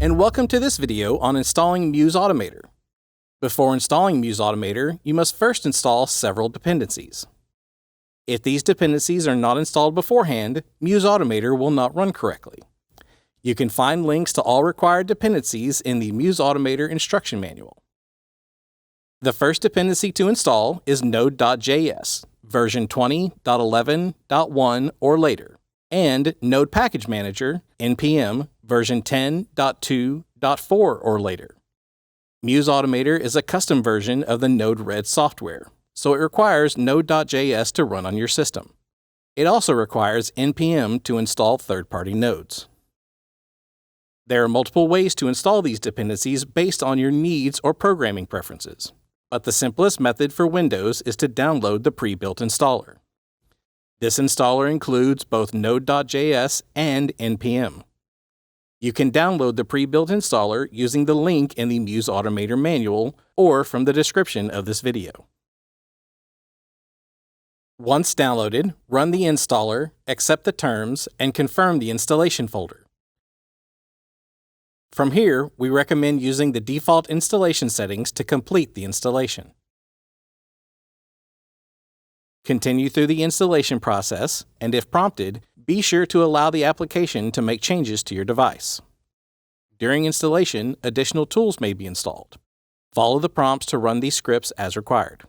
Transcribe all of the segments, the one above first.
and welcome to this video on installing Muse Automator. Before installing Muse Automator, you must first install several dependencies. If these dependencies are not installed beforehand, Muse Automator will not run correctly. You can find links to all required dependencies in the Muse Automator instruction manual. The first dependency to install is Node.js, version 20.11.1 or later, and Node Package Manager, NPM, version 10.2.4 or later. Muse Automator is a custom version of the Node-RED software, so it requires Node.js to run on your system. It also requires NPM to install third-party nodes. There are multiple ways to install these dependencies based on your needs or programming preferences, but the simplest method for Windows is to download the pre-built installer. This installer includes both Node.js and NPM. You can download the pre-built installer using the link in the Muse Automator manual or from the description of this video. Once downloaded, run the installer, accept the terms, and confirm the installation folder. From here, we recommend using the default installation settings to complete the installation. Continue through the installation process, and if prompted, be sure to allow the application to make changes to your device. During installation, additional tools may be installed. Follow the prompts to run these scripts as required.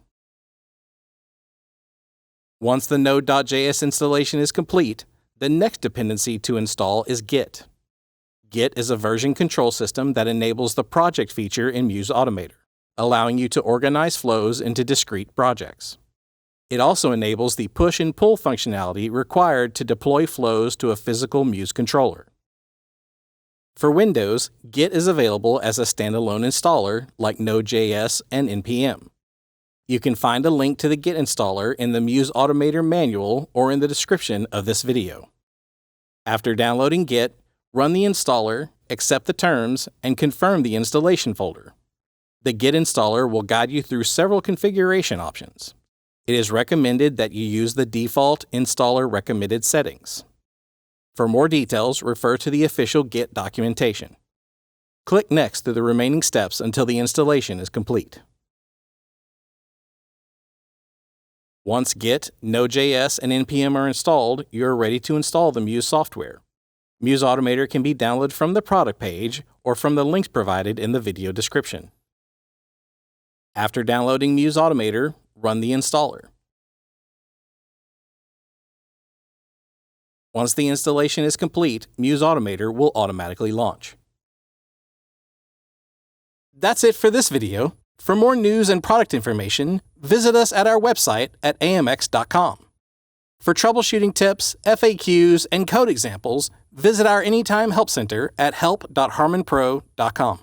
Once the Node.js installation is complete, the next dependency to install is Git. Git is a version control system that enables the project feature in Muse Automator, allowing you to organize flows into discrete projects. It also enables the push and pull functionality required to deploy flows to a physical Muse controller. For Windows, Git is available as a standalone installer like Node.js and NPM. You can find a link to the Git installer in the Muse Automator manual or in the description of this video. After downloading Git, run the installer, accept the terms, and confirm the installation folder. The Git installer will guide you through several configuration options. It is recommended that you use the default installer recommended settings. For more details, refer to the official Git documentation. Click Next through the remaining steps until the installation is complete. Once Git, Node.js, and NPM are installed, you are ready to install the Muse software. Muse Automator can be downloaded from the product page or from the links provided in the video description. After downloading Muse Automator, run the installer. Once the installation is complete, Muse Automator will automatically launch. That's it for this video. For more news and product information, visit us at our website at amx.com. For troubleshooting tips, FAQs, and code examples, visit our Anytime Help Center at help.harmonpro.com.